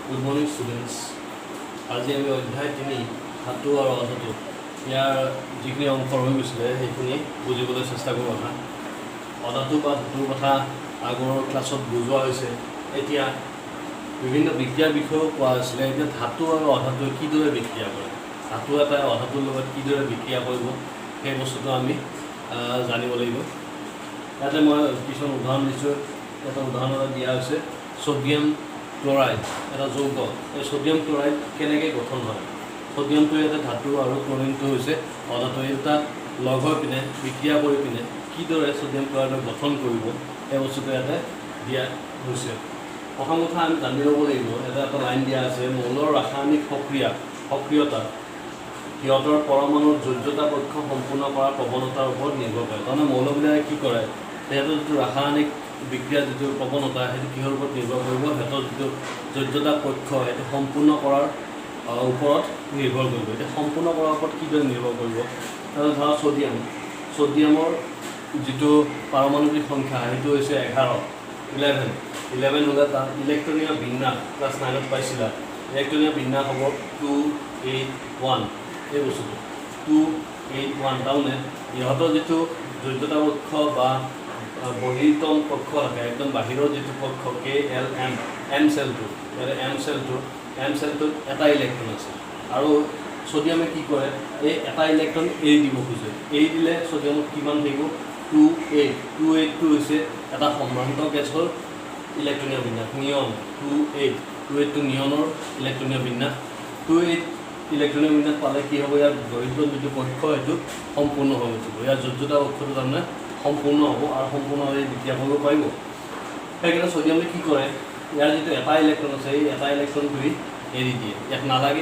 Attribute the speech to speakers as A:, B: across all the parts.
A: Good morning, students. আজি আমি অধ্যায় 3 ধাতু আৰু অধাতু ইয়াৰ যিখিনি অংশ ৰৈ গৈছিলে সেইখিনি বুজিবলৈ চেষ্টা কৰোঁ। আমাৰ অধাতু বা ধাতুৰ কথা আগৰ ক্লাছত বুজোৱা হৈছে। এতিয়া বিভিন্ন বিক্ৰিয়াৰ বিষয়েও কোৱা হৈছিলে। এতিয়া ধাতু আৰু অধাতুৱে কিদৰে বিক্ৰিয়া কৰে, ধাতু এটাই অধাতুৰ লগত কিদৰে বিক্ৰিয়া কৰিব, সেই বস্তুটো আমি জানিব লাগিব। ইয়াতে মই কিছুমান উদাহৰণ দিছোঁ। এটা উদাহৰণ দিয়া হৈছে সোডিয়াম ক্লৰাইড, এটা যৌগ। এই সোডিয়াম ক্লৰাইড কেনেকৈ গঠন হয়? সোডিয়ামটো ইয়াতে ধাতু আৰু ক্লৰিনটো হৈছে অধাতু। এই দুটা লগ হৈ পিনে বিক্ৰিয়া কৰি পিনে কিদৰে সোডিয়াম ক্লৰাইডক গঠন কৰিব, সেই বস্তুটো ইয়াতে দিয়া হৈছে। প্ৰথম কথা আমি জানি ল'ব লাগিব, এটা লাইন দিয়া আছে, মৌলৰ ৰাসায়নিক সক্ৰিয়তা সিহঁতৰ পৰমাণুৰ যোজ্যতা পক্ষ সম্পূৰ্ণ কৰাৰ প্ৰৱণতাৰ ওপৰত নিৰ্ভৰ কৰে। তাৰমানে মৌলবিলাকে কি কৰে, সিহঁতৰ যিটো ৰাসায়নিক বিক্ৰিয়াৰ যিটো প্ৰৱণতা সেইটো কিহৰ ওপৰত নিৰ্ভৰ কৰিব, সিহঁতৰ যিটো যোজ্যতা পক্ষ সেইটো সম্পূৰ্ণ কৰাৰ ওপৰত নিৰ্ভৰ কৰিব। এতিয়া সম্পূৰ্ণ কৰাৰ ওপৰত কিদৰে নিৰ্ভৰ কৰিব? ধৰা ছ'ডিয়ামৰ যিটো পাৰমাণৱিক সংখ্যা সেইটো হৈছে 11 হ'লে তাৰ ইলেক্ট্ৰনীয় বিন্যাস ক্লাছ 9ত পাইছিলা। ইলেক্ট্ৰনীয় বিন্যাস হ'ব 281। এই বস্তুটো 281 তাৰমানে ইহঁতৰ যিটো যোজ্যতা পক্ষ বা বহিৰ্তম পক্ষ থাকে, একদম বাহিৰৰ যিটো পক্ষ KLM, এম চেলটোত এটা ইলেক্ট্ৰন আছে। আৰু ছ'ডিয়ামে কি কৰে, এই এটা ইলেক্ট্ৰন এৰি দিব খোজে। এৰি দিলে ছ'ডিয়ামত কিমান থাকিব? 28টো হৈছে এটা সম্ভ্ৰান্ত গেছৰ ইলেক্ট্ৰনীয় বিন্যাস, নিয়ন। 28টো নিয়নৰ ইলেক্ট্ৰনীয় বিন্যাস। 28 ইলেক্ট্ৰনীয় বিন্যাস পালে কি হ'ব, ইয়াৰ বহিৰ্তম যিটো পক্ষ সেইটো সম্পূৰ্ণ হৈ উঠিব। ইয়াৰ যোজ্যতা পক্ষটো তাৰমানে সম্পূৰ্ণ হ'ব আৰু সম্পূৰ্ণভাৱে বিক্ৰিয়া কৰিব পাৰিব। সেইকাৰণে ছ'ডিয়ামে কি কৰে, ইয়াৰ যিটো এটা ইলেক্ট্ৰন আছে এই এটা ইলেক্ট্ৰনটো এৰি দিয়ে, ইয়াক নালাগে,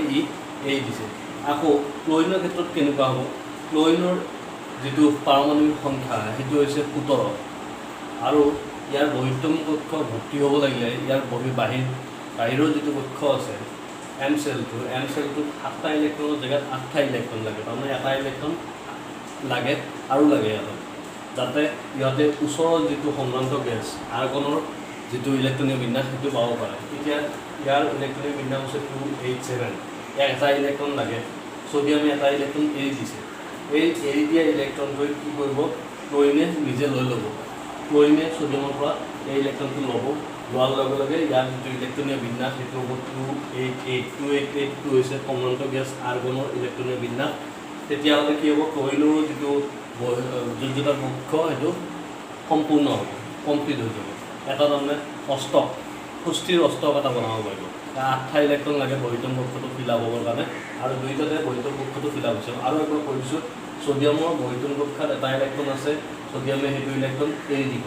A: এৰি দিছে। আকৌ ক্লৰিনৰ ক্ষেত্ৰত কেনেকুৱা হ'ব? ক্লৰিনৰ যিটো পাৰমাণৱিক সংখ্যা সেইটো হৈছে 17 আৰু ইয়াৰ বহিৰ্তম পক্ষ ভৰ্তি হ'ব লাগিলে ইয়াৰ বাহিৰৰ যিটো পক্ষ আছে এম চেলটোত 7টা ইলেক্ট্ৰনৰ জেগাত 8টা ইলেক্ট্ৰন লাগে। তাৰমানে এটা ইলেক্ট্ৰন লাগে আৰু লাগে ইয়াতে, যাতে ইহঁতে ওচৰৰ যিটো সম্ভ্ৰান্ত গেছ আৰ্গনৰ যিটো ইলেক্ট্ৰনীয় বিন্যাস সেইটো পাব পাৰে। এতিয়া ইয়াৰ ইলেক্ট্ৰনীয় বিন্যাস হৈছে 287, ইয়াৰ এটা ইলেক্ট্ৰন লাগে। ছ'ডিয়ামে এটা ইলেক্ট্ৰন এৰি দিছে। এই এৰি দিয়া ইলেক্ট্ৰনটোৱে কি কৰিব, ক্লৰিনে নিজে লৈ ল'ব। ক্লৰিনে ছ'ডিয়ামৰ পৰা এই ইলেক্ট্ৰনটো লোৱাৰ লগে লগে ইয়াৰ যিটো ইলেক্ট্ৰনীয় বিন্যাস সেইটো হ'ব 288 হৈছে সম্ভ্ৰান্ত গেছ আৰ্গনৰ ইলেক্ট্ৰনীয় বিন্যাস। তেতিয়াহ'লে কি হ'ব, ক্লৰিনৰো যিটো যোজ্যতা পক্ষ সেইটো সম্পূৰ্ণ হ'ব, কমপ্লিট হৈ যাব। এটা তাৰমানে সুস্থিৰ অষ্টক এটা বনাব পাৰিব। 8টা ইলেক্ট্ৰন লাগে বহিৰ্তম পক্ষটো ফিল আপ হ'বৰ কাৰণে, আৰু দুইটাতে বহিৰ্তম পক্ষটো ফিল আপ হৈছে। আৰু একবাৰ কৰিছোঁ, ছ'ডিয়ামৰ বহিৰ্তম পক্ষত এটা ইলেক্ট্ৰন আছে, ছ'ডিয়ামে সেইটো ইলেক্ট্ৰন এৰি দিব।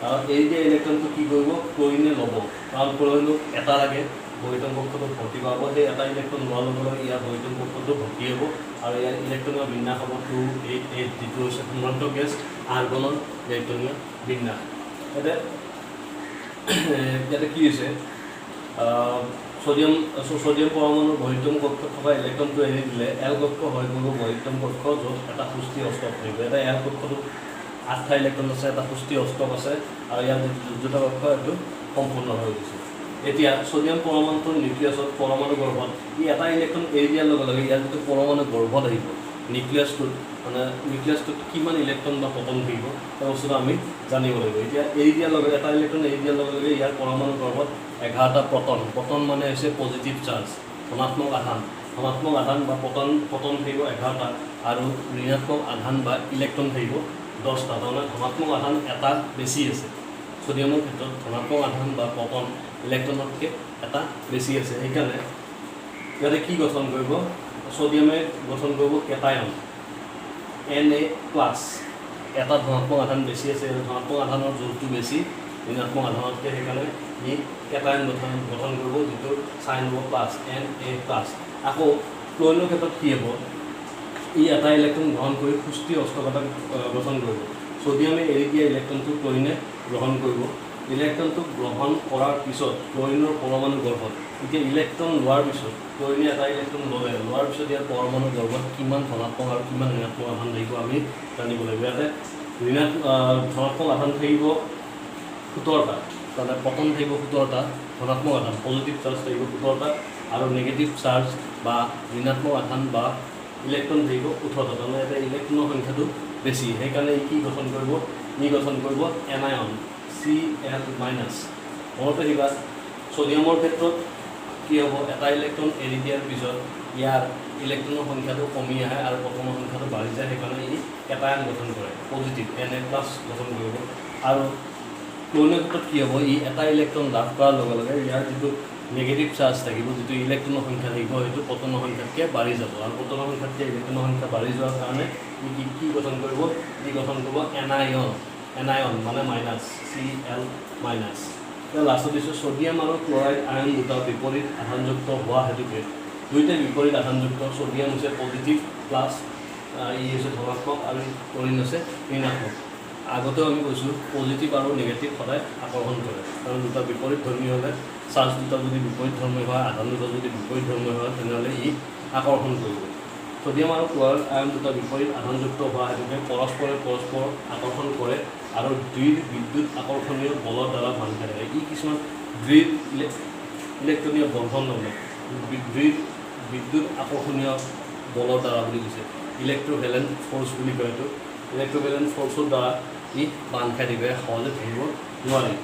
A: আৰু এৰি দিয়া ইলেক্ট্ৰনটো কি কৰিব, ক্লৰিনে ল'ব, কাৰণ ক্লৰিনক এটা লাগে বহিৰ্তম পক্ষটো ভৰ্তি কৰাব। সেই এটা ইলেক্ট্ৰন লোৱাৰ লগে লগে ইয়াৰ বহিৰ্তম পক্ষটো ভৰ্তি হ'ব আৰু ইয়াৰ ইলেক্ট্ৰনীয় বিন্যাস হ'ব 288, যিটো হৈছে সম্ভ্ৰান্ত গেছ আৰ্গনৰ ইলেক্ট্ৰনীয় বিন্যাস। ইয়াতে কি হৈছে, ছ'ডিয়াম পৰমাণুৰ বহিৰ্তম কক্ষত থকা ইলেক্ট্ৰনটো এৰি দিলে এল কক্ষ হৈ গ'ল বহিৰ্তম কক্ষ, য'ত এটা সুস্থিৰ অষ্টক থাকিব। এটা এল কক্ষটো 8টা ইলেক্ট্ৰন আছে, এটা সুস্থিৰ অষ্টক আছে আৰু ইয়াৰ যিটো যোজ্যতা কক্ষ এইটো সম্পূৰ্ণ হৈ গৈছে। এতিয়া ছ'ডিয়াম পৰমাণুটোৰ নিউক্লিয়াছত পৰমাণু গৰ্ভত এটা ইলেক্ট্ৰন এৰি দিয়াৰ লগে লগে ইয়াৰ যিটো পৰমাণু গৰ্ভত আহিব, নিউক্লিয়াছটোত কিমান ইলেক্ট্ৰন বা প্ৰটন থাকিব সেই বস্তুটো আমি জানিব লাগিব। এতিয়া এটা ইলেক্ট্ৰন এৰি দিয়াৰ লগে লগে ইয়াৰ পৰমাণু গৰ্ভত 11টা প্ৰটন মানে হৈছে পজিটিভ চাৰ্জ, ধনাত্মক আধান বা প্ৰটন থাকিব 11টা, আৰু ঋণাত্মক আধান বা ইলেক্ট্ৰন থাকিব 10টা। তাৰমানে ধনাত্মক আধান এটা বেছি আছে। ছ'ডিয়ামৰ ক্ষেত্ৰত ধনাত্মক আধান বা প্ৰটন ইলেক্ট্ৰনতকৈ এটা বেছি আছে। সেইকাৰণে ইয়াতে কি গঠন কৰিব, ছ'ডিয়ামে গঠন কৰিব কেটায়ন Na+। এটা ধনাত্মক আধান বেছি আছে, ধনাত্মক আধানৰ জোৰটো বেছি ঋণাত্মক আধানতকৈ, সেইকাৰণে ই কেটায়ন গঠন কৰিব, যিটো চাইন হ'ব প্লাছ, Na+। আকৌ ক্লৰিনৰ ক্ষেত্ৰত কি হ'ব, ই এটা ইলেক্ট্ৰন গ্ৰহণ কৰি সুস্থিৰ অষ্টক এটা গঠন কৰিব। ছ'ডিয়ামে এৰি দিয়া ইলেক্ট্ৰনটো ক্লৰিনে গ্ৰহণ কৰিব। ইলেক্ট্ৰনটো গ্ৰহণ কৰাৰ পিছত ক্লৰিনৰ পৰমাণু গৰ্ভত, এতিয়া ইলেক্ট্ৰন লোৱাৰ পিছত ক্লৰিনে এটা ইলেক্ট্ৰন লোৱাৰ পিছত ইয়াৰ পৰমাণু গৰ্ভত কিমান ধনাত্মক আৰু কিমান ঋণাত্মক আধান থাকিব আমি জানিব লাগিব। ইয়াতে ধনাত্মক আধান থাকিব 17টা তাতে প্ৰথম থাকিব 17টা ধনাত্মক আধান পজিটিভ চাৰ্জ থাকিব 17টা আৰু নেগেটিভ চাৰ্জ বা ঋণাত্মক আধান বা ইলেক্ট্ৰন থাকিব 18টা তাৰমানে এটা ইলেক্ট্ৰনৰ সংখ্যাটো বেছি সেইকাৰণে ই কি গঠন কৰিব ই গঠন কৰিব এনায়ন Cl মাইনাছ মনত ৰাখিবা সোডিয়ামৰ ক্ষেত্ৰত কি হ'ব এটা ইলেক্ট্ৰন এৰি দিয়াৰ পিছত ইয়াৰ ইলেক্ট্ৰনৰ সংখ্যাটো কমি আহে আৰু প্ৰথমৰ সংখ্যাটো বাঢ়ি যায় সেইকাৰণে ই কেটায়ন গঠন কৰে পজিটিভ Na+ গঠন কৰিব আৰু ক্লোৰিনৰ ক্ষেত্ৰত কি হ'ব ই এটা ইলেক্ট্ৰন লাভ কৰাৰ লগে লগে ইয়াৰ যিটো নেগেটিভ চাৰ্জ থাকিব যিটো ইলেক্ট্ৰনৰ সংখ্যা থাকিব সেইটো প্ৰটনৰ সংখ্যাতকৈ বাঢ়ি যাব আৰু প্ৰটনৰ সংখ্যাতকৈ ইলেক্ট্ৰনৰ সংখ্যা বাঢ়ি যোৱাৰ কাৰণে ই কি গঠন কৰিব ই গঠন কৰিব এনায়ন মানে মাইনাছ Cl মাইনাছ লাষ্টত দিছোঁ সোডিয়াম আৰু ক্লৰাইড আয়ন দুটা বিপৰীত আধানযুক্ত হোৱা হেতুকে দুইটা বিপৰীত আধানযুক্ত সোডিয়াম হৈছে পজিটিভ প্লাছ ই হৈছে ধনাত্মক আৰু ক্লৰিন হৈছে ঋণাত্মক আগতেও আমি কৈছোঁ পজিটিভ আৰু নেগেটিভ সদায় আকৰ্ষণ কৰে কাৰণ দুটা বিপৰীত ধৰ্মী হ'লে চাৰ্জ দুটা যদি বিপৰীত ধৰ্মী হয় আধান দুটা যদি বিপৰীত ধৰ্মী হয় তেনেহ'লে ই আকৰ্ষণ কৰিব সোডিয়াম আৰু ক্লৰাইড আয়ন দুটা বিপৰীত আধানযুক্ত হোৱা হেতুকে পৰস্পৰে পৰস্পৰ আকৰ্ষণ কৰে আৰু দৃঢ় বিদ্যুৎ আকৰ্ষণীয় বলৰ দ্বাৰা বান্ধ খাই থাকে ই কিছুমান দৃঢ় ইলেক্ট্ৰনীয় বন্ধন ল'লে দৃঢ় বিদ্যুৎ আকৰ্ষণীয় বলৰ দ্বাৰা বুলি কৈছে ইলেক্ট্ৰভেলেণ্ট ফ'ৰ্চ বুলি কয় এইটো ইলেক্ট্ৰভেলেণ্ট ফ'ৰ্চৰ দ্বাৰা ই বান্ধ খাই দিবে সহজে থাকিব নোৱাৰি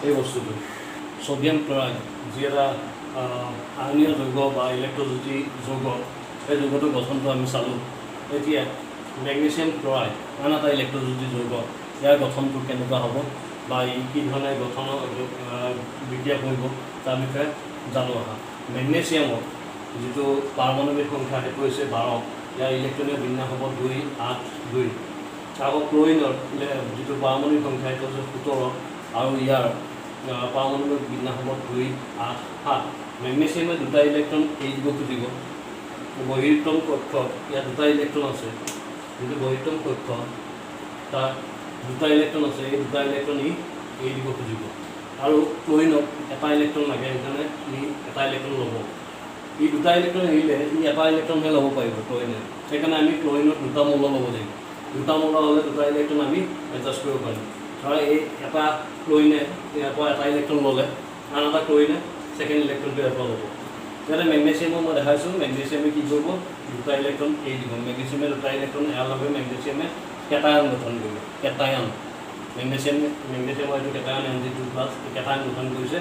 A: এই বস্তুটো সোডিয়াম ক্লৰাইড যি এটা আয়নীয় যৌগ বা ইলেক্ট্ৰজ্যোতি যৌগ সেই যৌগটোৰ গঠনটো আমি চালোঁ এতিয়া মেগনেছিয়াম ক্লৰাইড আন এটা ইলেক্ট্ৰজ্যোতি যৌগ ইয়াৰ গঠনটো কেনেকুৱা হ'ব বা ই কি ধৰণে গঠনৰ বিক্ৰিয়া কৰিব তাৰ বিষয়ে জানো আহা মেগনেছিয়ামৰ যিটো পাৰমাণৱিক সংখ্যা সেইটো হৈছে 12 ইয়াৰ ইলেক্ট্ৰনীয় বিন্যাস হ'ব 2, 8, 2 আকৌ ক্লৰিনৰ যিটো পাৰমাণৱিক সংখ্যা সেইটো হৈছে 17 আৰু ইয়াৰ পাৰমাণৱিক বিন্যাস হ'ব 2, 8, 7 মেগনেছিয়ামে দুটা ইলেক্ট্ৰন এৰি দিব খুজিব বহিৰ্তম কক্ষত ইয়াত দুটা ইলেক্ট্ৰন আছে যিটো বহিৰ্তম কক্ষ তাৰ দুটা ইলেক্ট্ৰন আছে এই দুটা ইলেক্ট্ৰন ই এৰি দিব খুজিব আৰু ক্লৰিনত এটা ইলেক্ট্ৰন লাগে সেইকাৰণে ই এটা ইলেক্ট্ৰন ল'ব ই দুটা ইলেক্ট্ৰন এৰিলে ই এটা ইলেক্ট্ৰনহে ল'ব পাৰিব ক্লৰিনে সেইকাৰণে আমি ক্লৰিনত দুটা মৌল ল'ব লাগিব দুটা মৌল হ'লে দুটা ইলেক্ট্ৰন আমি এডজাষ্ট কৰিব পাৰিম ধৰা এই এটা ক্লৰিনে ইয়াৰ পৰা এটা ইলেক্ট্ৰন ল'লে আন এটা ক্লৰিনে ছেকেণ্ড ইলেক্ট্ৰনটো ইয়াৰ পৰা ল'ব ইয়াতে মেগনেছিয়ামৰ মই দেখাইছোঁ মেগনেছিয়ামে কি কৰিব দুটা ইলেক্ট্ৰন এৰি দিব মেগনেছিয়ামে দুটা ইলেক্ট্ৰন এৰাৰ লগে মেগনেছিয়ামে কেটায়ন গঠন কৰিব কেটায়ন মেগনেছিয়ামৰ এইটো কেটায়ন Mg2+ কেটায়ন গঠন কৰিছে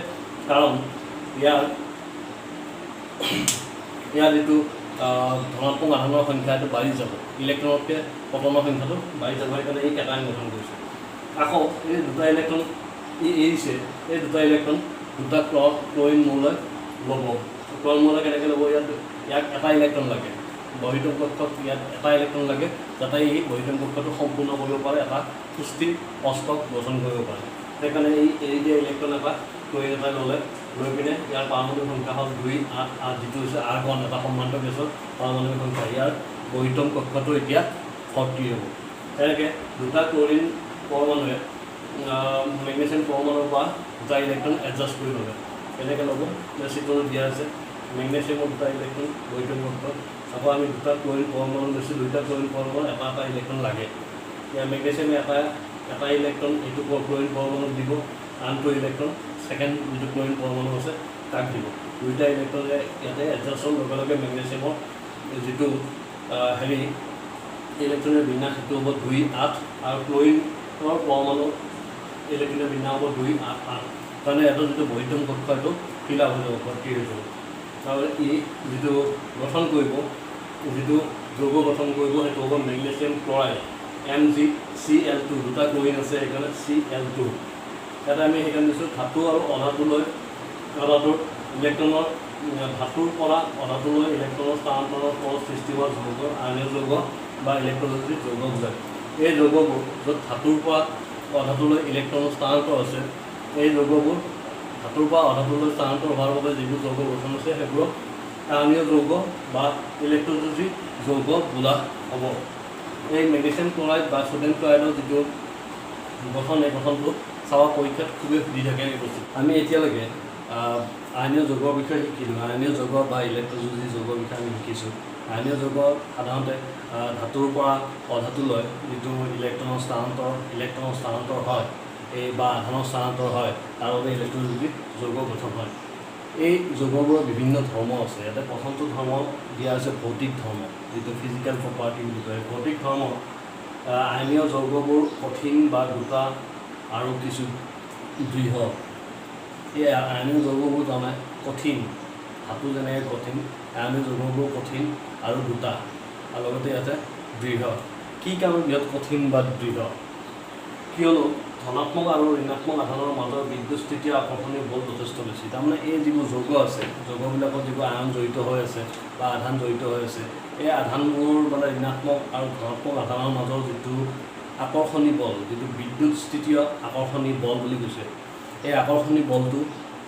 A: কাৰণ ইয়াৰ যিটো ধনাত্মক আধানৰ সংখ্যা এইটো বাঢ়ি যাব ইলেক্ট্ৰনতকৈ প্ৰটনৰ সংখ্যাটো বাঢ়ি যাব সেইকাৰণে এই কেটায়ন গঠন কৰিছে আকৌ এই দুটা ইলেক্ট্ৰন ই এৰিছে এই দুটা ইলেক্ট্ৰন দুটা ক্লৰিন মৌলে ল'ব ক্লৰিন মৌলে কেনেকৈ ল'ব ইয়াক এটা ইলেক্ট্ৰন লাগে বহিৰ্তম কক্ষত ইয়াত এটা ইলেক্ট্ৰন লাগে যাতে এই বহিৰ্তম কক্ষটো সম্পূৰ্ণ কৰিব পাৰে এটা সুস্থিৰ অষ্টক গঠন কৰিব পাৰে সেইকাৰণে এই এৰি দিয়া ইলেক্ট্ৰন এটা ক্লৰিন এটা ল'লে লৈ পিনে ইয়াৰ পাৰমাণৱিক সংখ্যা হ'ল 2, 8, 8 যিটো হৈছে আৰ্গন এটা সম্বন্ধ গেছৰ পাৰমাণৱিক সংখ্যা ইয়াৰ বহিৰ্তম কক্ষটো এতিয়া ভৰ্তি হ'ব তেনেকৈ দুটা ক্লৰিন পৰমাণুৱে মেগনেছিয়াম পৰমাণুৰ পৰা দুটা ইলেক্ট্ৰন এডজাষ্ট কৰি ল'লে কেনেকৈ ল'ব চিত্ৰটো দিয়া আছে মেগনেছিয়ামৰ দুটা ইলেক্ট্ৰন বহিৰ্তম কক্ষত আকৌ আমি দুটা ক্লৰিন পৰমাণু লৈছোঁ দুটা ক্লৰিন পৰমাণু এটা ইলেক্ট্ৰন লাগে ইয়াৰ মেগনেছিয়ামে এটা ইলেক্ট্ৰন এইটো ক্লৰিন পৰমাণুক দিব আনটো ইলেক্ট্ৰন ছেকেণ্ড যিটো ক্লৰিন পৰমাণু আছে তাক দিব দুইটা ইলেক্ট্ৰনে ইয়াতে এডজাষ্টৰ লগে লগে মেগনেছিয়ামৰ যিটো ইলেক্ট্ৰনৰ বিন্যাস সেইটো হ'ব 2, 8 আৰু ক্লৰিনৰ পৰমাণু ইলেক্ট্ৰনৰ বিন্যাস হ'ব 2, 8, 8 কাৰণে এটা যিটো বহিৰ্তম কক্ষ এইটো ফিল আপ হৈ যাব ভৰ্তি হৈ যাব আৰু ই যিটো গঠন কৰিব যিটো যৌগ গঠন কৰিব সেইটো হ'ব মেগনেছিয়াম ক্লৰাইড MgCl2 দুটা ক্লৰিন আছে সেইকাৰণে Cl2 ইয়াতে আমি সেইকাৰণে দিছোঁ ধাতু আৰু অধাতুলৈ অধাতুৰ ইলেক্ট্ৰনৰ ধাতুৰ পৰা অধাতুলৈ ইলেক্ট্ৰনৰ স্থানান্তৰৰ ফলত সৃষ্টি হোৱা যৌগ আয়নীয় যৌগ বা ইলেক্ট্ৰজ্যোতি যৌগ বুজায় এই যৌগবোৰ য'ত ধাতুৰ পৰা অধাতুলৈ ইলেক্ট্ৰনৰ স্থানান্তৰ আছে এই যৌগবোৰ ধাতুৰ পৰা অধাতুলৈ স্থানান্তৰ হোৱাৰ বাবে যিবোৰ যৌগ গঠন আছে সেইবোৰক আয়নীয় যৌগ বা ইলেক্ট্ৰজ্যোতি যৌগ বোলা হ'ব এই মেগনেছিয়াম ক্লৰাইড বা সোডিয়াম ক্লৰাইডৰ যিটো গঠন এই গঠনটো চাবা পৰীক্ষাত খুবেই সুধি থাকে এই বস্তু আমি এতিয়ালৈকে আয়নীয় যৌগৰ বিষয়ে শিকিলোঁ আয়নীয় যৌগ বা ইলেক্ট্ৰজ্যোতি যৌগৰ বিষয়ে আমি শিকিছোঁ আয়নীয় যৌগ সাধাৰণতে ধাতুৰ পৰা অধাতুলৈ যিটো ইলেক্ট্ৰনৰ স্থানান্তৰ হয় এই বা আধানৰ স্থানান্তৰ হয় তাৰ বাবে ইলেক্ট্ৰনযোগী যৌগ গঠন হয়। এই যৌগবোৰৰ বিভিন্ন ধৰ্ম আছে। ইয়াতে প্ৰথমটো ধৰ্ম দিয়া হৈছে ভৌতিক ধৰ্ম, যিটো ফিজিকেল প্ৰপাৰ্টি বুলি কয়। ভৌতিক ধৰ্ম আয়নীয় যৌগবোৰ কঠিন বা গোটা আৰু কিছু দৃঢ়। এই আয়নীয় যৌগবোৰ তাৰমানে কঠিন, ধাতু যেনেকৈ কঠিন, আয়নীয় যৌগবোৰ কঠিন আৰু গোটা আৰু লগতে ইয়াতে দৃঢ়। কি কাৰণত ইয়াত কঠিন বা দৃঢ়? কিয়নো ধনাত্মক আৰু ঋণাত্মক আধানৰ মাজৰ বিদ্যুৎস্থিতিয় আকৰ্ষণীয় বল যথেষ্ট বেছি। তাৰমানে এই যিবোৰ যৌগ আছে, যৌগবিলাকত যিবোৰ আয়ন জড়িত হৈ আছে বা আধান জড়িত হৈ আছে, এই আধানবোৰ মানে ঋণাত্মক আৰু ধনাত্মক আধানৰ মাজৰ যিটো আকৰ্ষণী বল, যিটো বিদ্যুৎস্থিতিয় আকৰ্ষণী বল বুলি কৈছে, এই আকৰ্ষণী বলটো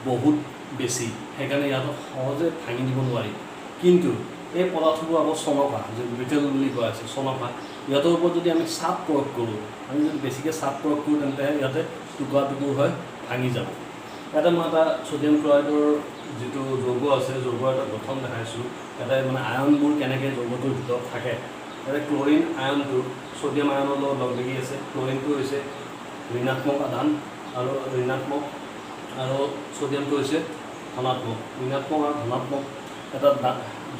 A: বহুত বেছি। সেইকাৰণে ইয়াত সহজে ভাঙি দিব নোৱাৰি। কিন্তু এই পদাৰ্থবোৰ আকৌ চনকা, যি ব্ৰিটেল বুলি কোৱা আছে, চনকা, ইহঁতৰ ওপৰত যদি আমি চাপ প্ৰয়োগ কৰোঁ, আমি যদি বেছিকৈ চাপ প্ৰয়োগ কৰোঁ, তেন্তে ইয়াতে টুকুৰা টুকুৰ হৈ ভাঙি যাব। ইয়াতে মই এটা ছ'ডিয়াম ক্লৰাইডৰ যিটো যৌগ আছে, যৌগৰ এটা গঠন দেখাইছোঁ। ইয়াতে মানে আয়নবোৰ কেনেকৈ যৌগটোৰ ভিতৰত থাকে। ইয়াতে ক্লৰিন আয়নটো ছ'ডিয়াম আয়নৰ লগত লগ লাগি আছে। ক্লৰিনটো হৈছে ঋণাত্মক আধান আৰু ঋণাত্মক, আৰু ছ'ডিয়ামটো হৈছে ধনাত্মক। ঋণাত্মক আৰু ধনাত্মক এটা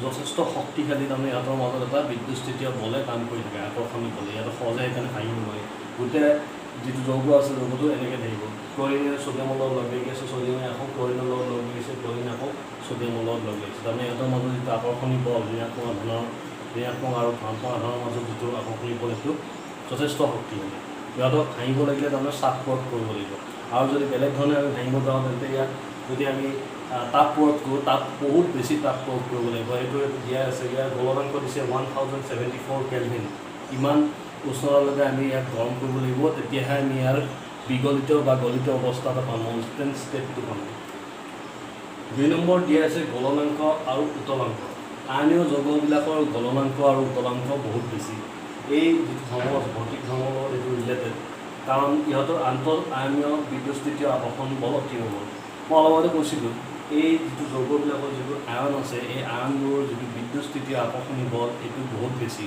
A: যথেষ্ট শক্তিশালী, তাৰমানে ইহঁতৰ মাজত এটা বিদ্যুৎস্থিতিয় বলে কাম কৰি থাকে, আকৰ্ষণী বলে। ইয়াতে সহজে সেইকাৰণে ভাঙিব নোৱাৰি। গোটেই যিটো যৌগ আছে, যৌগটো এনেকৈ থাকিব। ক্লৰিনে ছ'ডিয়ামৰ লগত লগ লাগি আছে, ছ'ডিয়ামে আকৌ ক্লৰিনৰ লগত লগ লাগিছে, ক্লৰিন আকৌ ছ'ডিয়ামৰ লগত লগ লাগিছে। তাৰমানে ইহঁতৰ মাজত যিটো আকৰ্ষণী বল, ঋণাত্মক আৰু ধনাত্মক আধানৰ মাজত যিটো আকৰ্ষণী বল, সেইটো যথেষ্ট শক্তিশালী। ইহঁতক ভাঙিব লাগিলে তাৰমানে চাপ প্ৰয়োগ কৰিব লাগিব। আৰু যদি বেলেগ ধৰণে আমি ভাঙিব যাওঁ, তেন্তে ইয়াত যদি আমি তাপ প্ৰয়োগ কৰোঁ, তাপ বহুত বেছি তাপ প্ৰয়োগ কৰিব লাগিব। এইটো দিয়া আছে, ইয়াৰ গলনাংক দিছে 1074 কেলভিন। ইমান উষ্ণতালৈকে আমি ইয়াক গৰম কৰিব লাগিব, তেতিয়াহে আমি ইয়াৰ বিগলিত বা গলিত অৱস্থা এটা পাম, মনষ্টেণ্ট ষ্টেটটো পাম। 2 নম্বৰ দিয়া আছে গলনাংক আৰু উতলাংক। আয়নীয় যৌগবিলাকৰ গলনাংক আৰু উতলাংক বহুত বেছি। এই যিটো ধৰ্ম আছে, ভৌতিক ধৰ্মৰ লগত এইটো ৰিলেটেড, কাৰণ ইহঁতৰ আন্তঃ আয়নীয় বিদ্যুৎস্থিতিয় আকৰ্ষণী বল অতি প্ৰবল। মই অলপ আগতে কৈছিলোঁ, এই যিটো যৌগবিলাকৰ যিটো আয়ন আছে, এই আয়নবোৰৰ যিটো বিদ্যুৎস্থিতিয় আকৰ্ষণী বল, এইটো বহুত বেছি।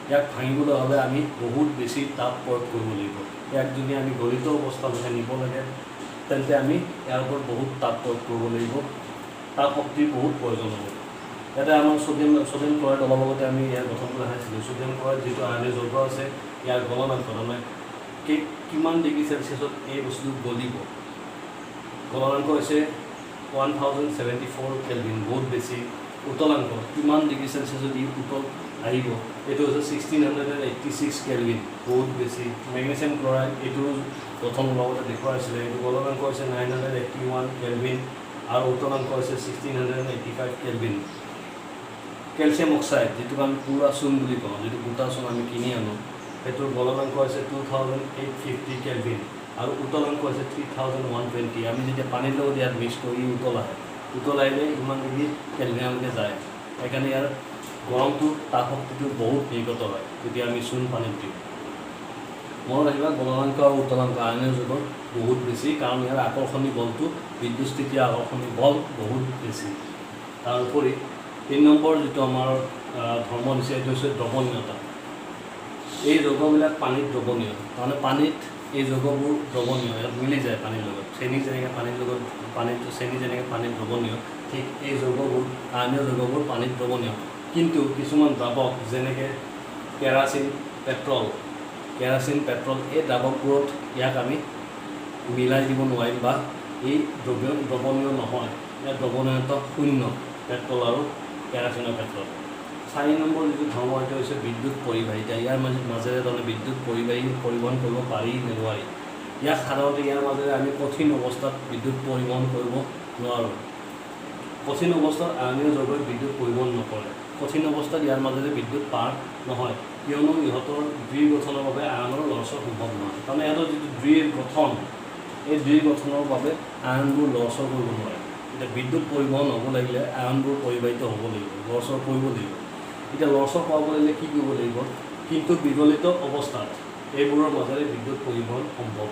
A: ইয়াক ভাঙিবলৈ হ'লে আমি বহুত বেছি তাপ প্ৰয়োগ কৰিব লাগিব। ইয়াক যদি আমি গলিত অৱস্থালৈকে নিব লাগে, তেন্তে আমি ইয়াৰ ওপৰত বহুত তাপ প্ৰয়োগ কৰিব লাগিব, তাপ শক্তিৰ বহুত প্ৰয়োজন হ'ব। ইয়াতে আমাৰ ছ'ডিয়াম ক্লৰাইড অলপ আগতে আমি ইয়াৰ গঠনটো দেখাইছিলোঁ। ছ'ডিয়াম ক্লৰাইড যিটো আয়নীয় যৌগ আছে, ইয়াৰ গলনাংক তাৰমানে কিমান ডিগ্ৰী চেলচিয়াছত এই বস্তুটো গলিব। গলনাংক হৈছে 1074 কেলভিন, বহুত বেছি। উতলাংক কিমান ডিগ্ৰী চেলচিয়াছত ই উতল আহিব, এইটো হৈছে 1686 কেলভিন, বহুত বেছি। মেগনেছিয়াম ক্লৰাইড, এইটো গঠন লগতে দেখুৱাইছিলে, এইটো গলনাংক হৈছে 981 কেলভিন আৰু উতলাংক হৈছে 1685 কেলভিন। কেলছিয়াম অক্সাইড, যিটোক আমি পুৰা চূণ বুলি কওঁ, যিটো গোটা চূণ আমি কিনি আনো, সেইটোৰ গলনাংক হৈছে 2850 কেলভিন আৰু উতলাংক হৈছে 3120। আমি যেতিয়া পানীৰ লগত ইয়াত মিক্স কৰি উতল আহিলে ইমান ডিগ্ৰী কেলভিনলৈকে যায়। সেইকাৰণে ইয়াৰ গৰমটো, তাপ শক্তিটো বহুত নিৰ্গত হয় যেতিয়া আমি চূণ পানীত দিওঁ। মনত ৰাখিবা, গলনাংক আৰু উতলাংক আয়নীয় যৌগৰ বহুত বেছি, কাৰণ ইয়াৰ আকৰ্ষণী বলটো, বিদ্যুৎস্থিতিয় আকৰ্ষণী বল বহুত বেছি। তাৰ উপৰি 3 নম্বৰ যিটো আমাৰ ধৰ্ম দিছে, এইটো হৈছে দ্ৰৱণীয়তা। এই যৌগবিলাক পানীত দ্ৰৱণীয়, তাৰমানে পানীত এই যৌগবোৰ দ্ৰৱণীয়, ইয়াত মিলি যায় পানীৰ লগত। চেনি যেনেকৈ পানীৰ লগত, চেনি যেনেকৈ পানীত দ্ৰৱণীয়, ঠিক এই যৌগবোৰ, আয়নীয় যৌগবোৰ পানীত দ্ৰৱণীয়। কিন্তু কিছুমান দ্ৰাৱক, যেনেকৈ কেৰাচিন, পেট্ৰল, এই দ্ৰাৱকবোৰত ইয়াক আমি মিলাই দিব নোৱাৰিম বা এই দ্ৰৱণীয় নহয়। ইয়াৰ দ্ৰৱণীয়তা শূন্য, পেট্ৰল আৰু কেৰাচিনৰ ক্ষেত্ৰত। 4 নম্বৰ যিটো ধৰ্ম, সেইটো হৈছে বিদ্যুৎ পৰিবাহিতা। ইয়াৰ মাজেৰে তাৰমানে বিদ্যুৎ পৰিবহণ কৰিব পাৰি নে নোৱাৰি। ইয়াক সাধাৰণতে ইয়াৰ মাজেৰে আমি কঠিন অৱস্থাত বিদ্যুৎ পৰিবহণ কৰিব নোৱাৰোঁ। কঠিন অৱস্থাত আয়নীয় যৌগই বিদ্যুৎ পৰিবহণ নকৰে। কঠিন অৱস্থাত ইয়াৰ মাজেৰে বিদ্যুৎ পাৰ নহয়, কিয়নো ইহঁতৰ দ্বিৰ গঠনৰ বাবে আয়নৰ লৰচৰ সম্ভৱ নহয়। তাৰমানে ইহঁতৰ যিটো দ্বিৰ গঠন, এই দ্বিৰ গঠনৰ বাবে আয়নবোৰ লৰচৰ কৰিব নোৱাৰে। এতিয়া বিদ্যুৎ পৰিবহণ হ'ব লাগিলে আয়নবোৰ পৰিবাহিত হ'ব লাগিব, লৰচৰ কৰিব লাগিব। এতিয়া লৰচৰ পাব লাগিলে কি কৰিব লাগিব? কিন্তু বিগলিত অৱস্থাত এইবোৰৰ মাজেৰে বিদ্যুৎ পৰিবহণ সম্ভৱ।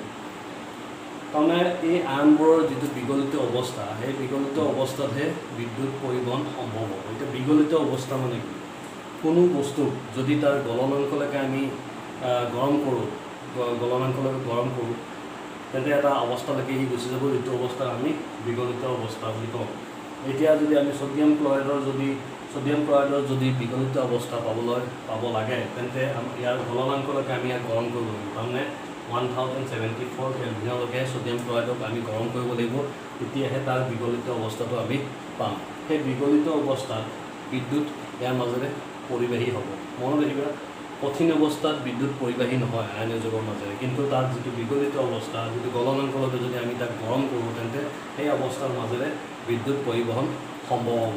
A: তাৰমানে এই আয়নবোৰৰ যিটো বিগলিত অৱস্থা, সেই বিগলিত অৱস্থাতহে বিদ্যুৎ পৰিবহণ সম্ভৱ হ'ব। এতিয়া বিগলিত অৱস্থা মানে কি? কোনো বস্তুক যদি তাৰ গলনাংকলৈকে আমি গৰম কৰোঁ, তেন্তে এটা অৱস্থালৈকে সি গুচি যাব, যিটো অৱস্থাক আমি বিগলিত অৱস্থা বুলি কওঁ। এতিয়া যদি আমি ছ'ডিয়াম ক্লৰাইডৰ যদি বিগলিত অৱস্থা পাব লাগে, তেন্তে ইয়াৰ গলনাংকলৈকে আমি ইয়াক গৰম কৰিব লাগিব। তাৰমানে 1074 কেলভিনলৈকে ছ'ডিয়াম ক্লৰাইডক আমি গৰম কৰিব লাগিব, তেতিয়াহে তাৰ বিগলিত অৱস্থাটো আমি পাম। সেই বিগলিত অৱস্থাত বিদ্যুৎ ইয়াৰ মাজেৰে পৰিবাহী হ'ব। মনত ৰাখিবা, কঠিন অৱস্থাত বিদ্যুৎ পৰিবাহী নহয় আয়নজোগৰ মাজেৰে, কিন্তু তাৰ যিটো বিগলিত অৱস্থা, যিটো গলনাংকলৈকে যদি আমি তাক গৰম কৰোঁ, তেন্তে সেই অৱস্থাৰ মাজেৰে বিদ্যুৎ পৰিবহণ সম্ভৱ হ'ব।